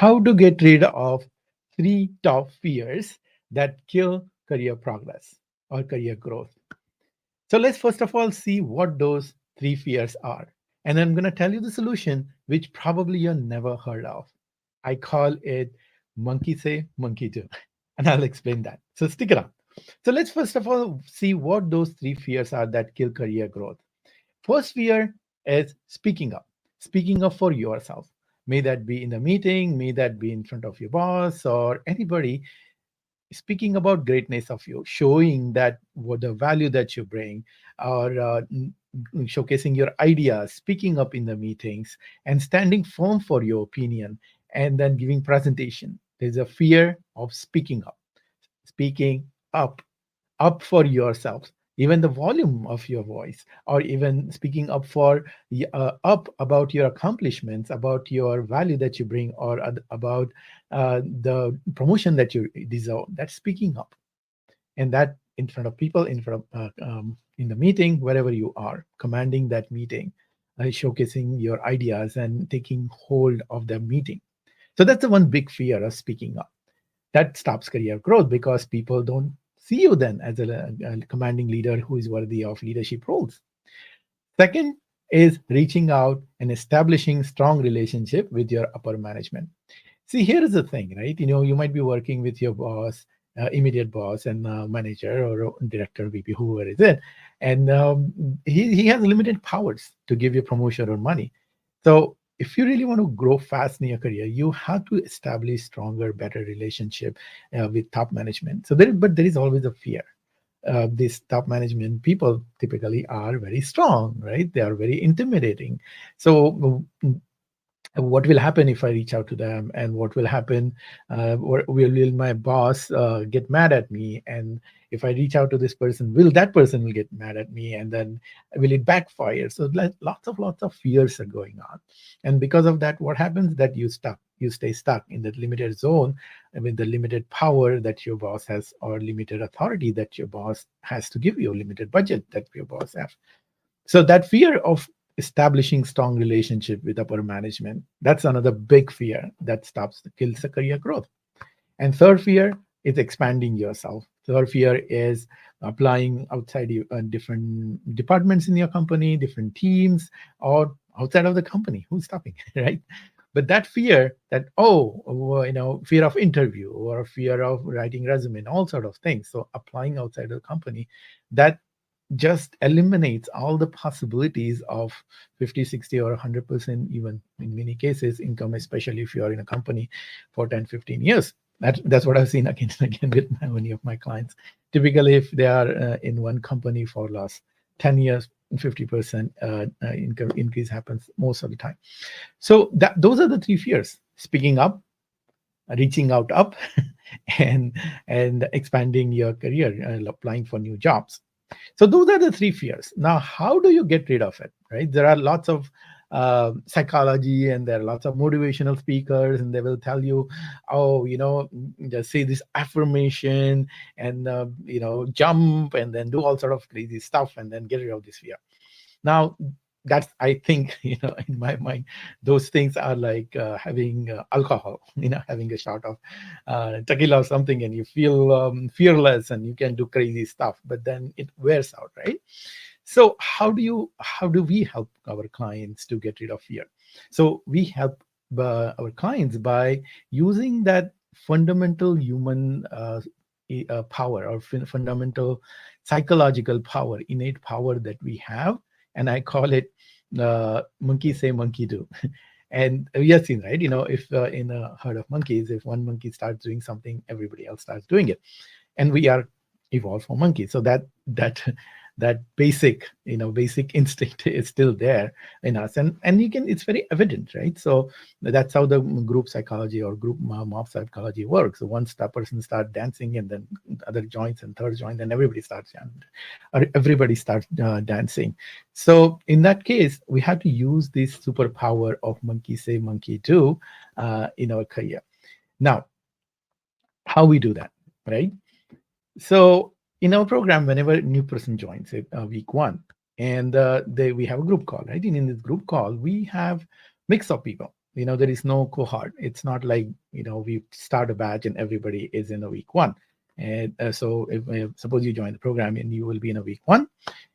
how to get rid of three top fears that kill career progress or career growth. So let's first of all see what those three fears are. And I'm going to tell you the solution, which probably you've never heard of. I call it monkey say, monkey do. And I'll explain that. So stick around. So let's first of all see what those three fears are that kill career growth. First fear is speaking up for yourself. May that be in a meeting, may that be in front of your boss or anybody, speaking about greatness of you, showing that what the value that you bring, or showcasing your ideas, speaking up in the meetings, and standing firm for your opinion, and then giving presentation. There's a fear of speaking up for yourself, even the volume of your voice, or even speaking up for up about your accomplishments, about your value that you bring, or about the promotion that you deserve. That's speaking up, and that in front of people, in front of in the meeting, wherever you are, commanding that meeting, showcasing your ideas and taking hold of the meeting. So that's the one big fear of speaking up. That stops career growth because people don't see you then as a commanding leader who is worthy of leadership roles. Second is reaching out and establishing strong relationship with your upper management. See, here is the thing, right? You might be working with your boss, immediate boss, and manager or director, VP, whoever is it, and he has limited powers to give you promotion or money. So if you really want to grow fast in your career, you have to establish stronger, better relationship with top management. But there is always a fear. These top management people typically are very strong, right? They are very intimidating. So what will happen if I reach out to them, and what will happen? Will my boss get mad at me? And if I reach out to this person, will that person will get mad at me? And then will it backfire? So lots of fears are going on, and because of that, what happens? That you stay stuck in that limited zone with the limited power that your boss has, or limited authority that your boss has to give you, limited budget that your boss has. So that fear of establishing strong relationship with upper management, that's another big fear that kills the career growth. And third fear is expanding yourself. Third fear is applying outside different departments in your company, different teams, or outside of the company. Who's stopping? Right? But that fear, that fear of interview or fear of writing resume and all sort of things, so applying outside of the company, that just eliminates all the possibilities of 50, 60, or 100%, even in many cases, income, especially if you are in a company for 10, 15 years. That's what I've seen again and again with many of my clients. Typically, if they are in one company for last 10 years, 50% income increase happens most of the time. So those are the three fears: speaking up, reaching out up, and expanding your career, applying for new jobs. So those are the three fears. Now, how do you get rid of it? Right? There are lots of psychology, and there are lots of motivational speakers, and they will tell you, oh, just say this affirmation, and jump, and then do all sort of crazy stuff, and then get rid of this fear. Now, that's, I think, in my mind, those things are like having alcohol, having a shot of tequila or something, and you feel fearless and you can do crazy stuff, but then it wears out, right? So how do we help our clients to get rid of fear? So we help our clients by using that fundamental human power, or fundamental psychological power, innate power that we have, and I call it monkey say, monkey do. And we have seen, right? If in a herd of monkeys, if one monkey starts doing something, everybody else starts doing it, and we are evolved from monkeys. So that basic instinct is still there in us, and it's very evident, right? So that's how the group psychology or group mob psychology works. So once that person starts dancing, and then other joins and third joint, and everybody starts dancing. So in that case, we have to use this superpower of monkey say, monkey do in our career. Now, how we do that, right? So in our program, whenever a new person joins, say week one, and we have a group call, right? And in this group call, we have mix of people. There is no cohort. It's not like, we start a batch and everybody is in a week one. And so if suppose you join the program and you will be in a week one,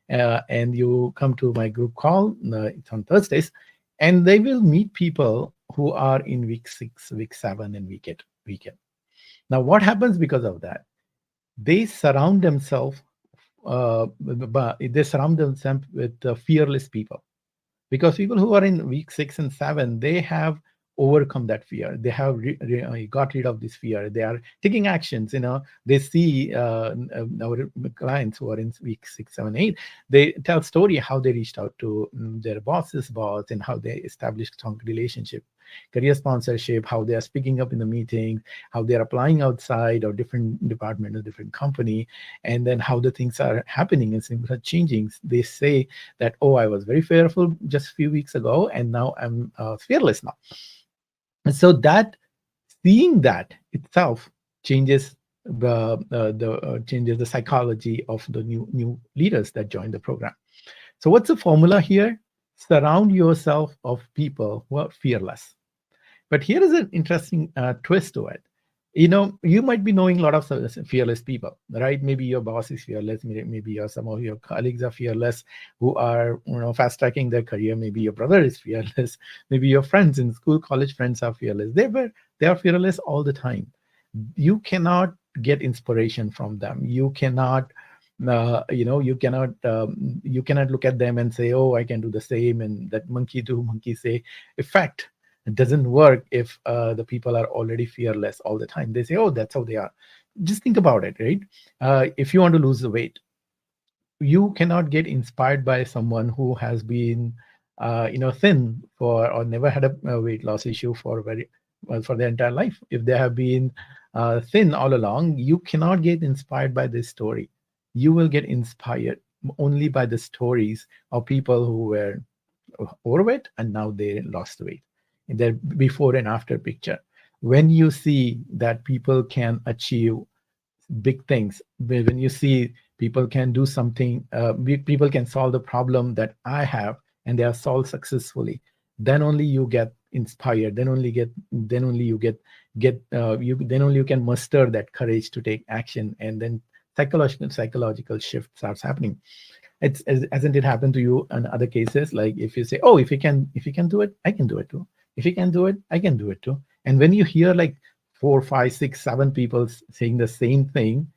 and you come to my group call, it's on Thursdays, and they will meet people who are in week 6, week 7, and week 8. Now, what happens because of that? They surround themselves. They surround themselves with fearless people, because people who are in week 6 and 7, they have overcome that fear. They have got rid of this fear. They are taking actions. They see our clients who are in week 6, 7, 8. They tell story how they reached out to their boss's boss, and how they established strong relationship, career sponsorship, how they are speaking up in the meetings, how they are applying outside or different department or different company, and then how the things are happening and things are changing. They say that, oh, I was very fearful just a few weeks ago, and now I'm fearless now. And so that seeing that itself changes the psychology of the new leaders that join the program. So what's the formula here? Surround yourself of people who are fearless. But here is an interesting twist to it. You might be knowing a lot of fearless people, right? Maybe your boss is fearless. Maybe some of your colleagues are fearless, who are fast tracking their career. Maybe your brother is fearless. Maybe your friends in school, college friends are fearless. They are fearless all the time. You cannot get inspiration from them. You cannot look at them and say, oh, I can do the same, and that monkey do, monkey say effect. It doesn't work if the people are already fearless all the time. They say, oh, that's how they are. Just think about it, right? If you want to lose the weight, you cannot get inspired by someone who has been thin for, or never had a weight loss issue for very well, for their entire life. If they have been thin all along, you cannot get inspired by this story. You will get inspired only by the stories of people who were overweight and now they lost weight, in their before and after picture. When you see that people can achieve big things, when you see people can do something, people can solve the problem that I have, and they are solved successfully, then only you get inspired. Then only you then only you can muster that courage to take action, and then psychological shift starts happening. Hasn't it happened to you in other cases? Like, if you say, oh, if you can do it, I can do it too. If you can do it, I can do it too. And when you hear like 4, 5, 6, 7 people saying the same thing,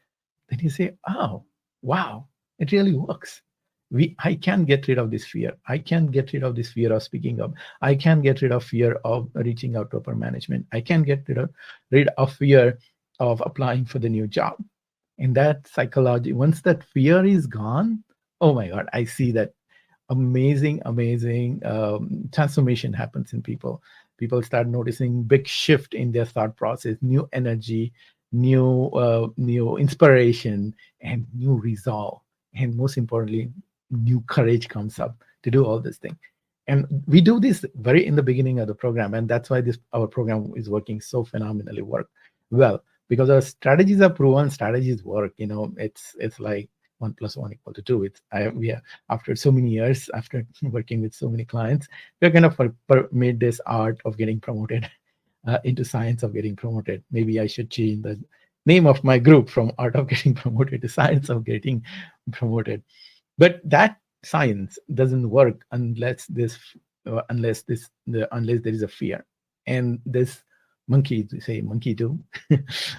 then you say, oh, wow, it really works. I can get rid of this fear. I can get rid of this fear of speaking up. I can get rid of fear of reaching out to upper management. I can get rid of fear of applying for the new job. And that psychology, once that fear is gone, oh my God, I see that amazing transformation happens in people. People start noticing big shift in their thought process, new energy, new inspiration, and new resolve, and most importantly, new courage comes up to do all this thing. And we do this very in the beginning of the program, and that's why this our program is working so phenomenally well, because our strategies are proven. Strategies work. It's like 1 + 1 = 2. We are, after so many years, after working with so many clients, we're kind of made this art of getting promoted into science of getting promoted. Maybe I should change the name of my group from art of getting promoted to science of getting promoted. But that science doesn't work unless there is a fear. And this monkey do,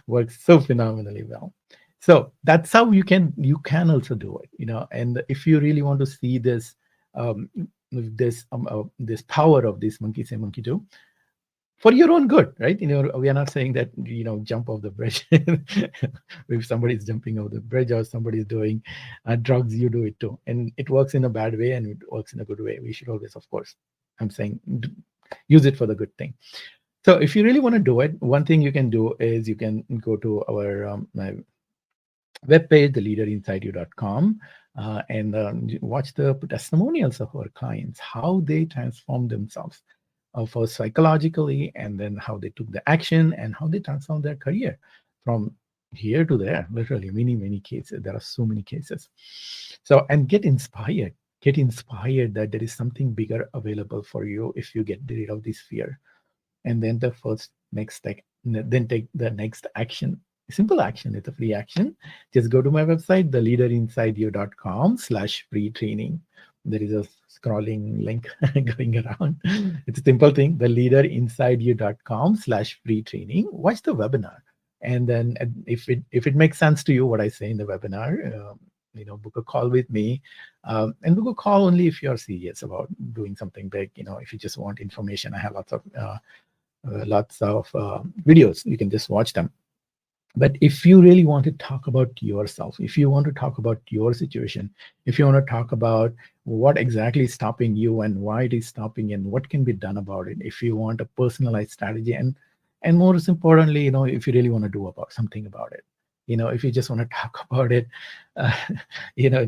works so phenomenally well. So that's how you can also do it. And if you really want to see um, this power of this monkey say monkey do for your own good, right? We are not saying that jump off the bridge. If somebody is jumping off the bridge or somebody is doing drugs, you do it too, and it works in a bad way and it works in a good way. We should always, of course, I'm saying, use it for the good thing. So if you really want to do it, one thing you can do is you can go to our my webpage, theleaderinsideyou.com, and watch the testimonials of our clients, how they transform themselves, first psychologically, and then how they took the action and how they transformed their career from here to there. Literally, many cases. There are so many cases. So, and get inspired. Get inspired that there is something bigger available for you if you get rid of this fear. and then the first next step, then take the next action. Simple action. It's a free action. Just go to my website, theleaderinsideyou.com/free training. There is a scrolling link going around. It's a simple thing, theleaderinsideyou.com/free training. Watch the webinar. And then if it makes sense to you what I say in the webinar, book a call with me, and book a call only if you're serious about doing something big. If you just want information, I have lots of videos. You can just watch them. But if you really want to talk about yourself, if you want to talk about your situation, if you want to talk about what exactly is stopping you and why it is stopping and what can be done about it, if you want a personalized strategy, and most importantly, if you really want to do about something about it, if you just want to talk about it, uh,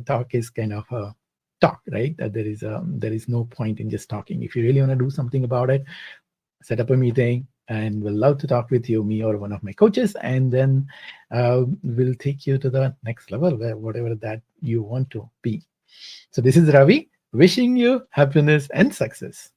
talk is kind of a talk, right? That there is no point in just talking. If you really want to do something about it, set up a meeting, and we'll love to talk with you, me or one of my coaches, and then we'll take you to the next level, where whatever that you want to be. So this is Ravi, wishing you happiness and success.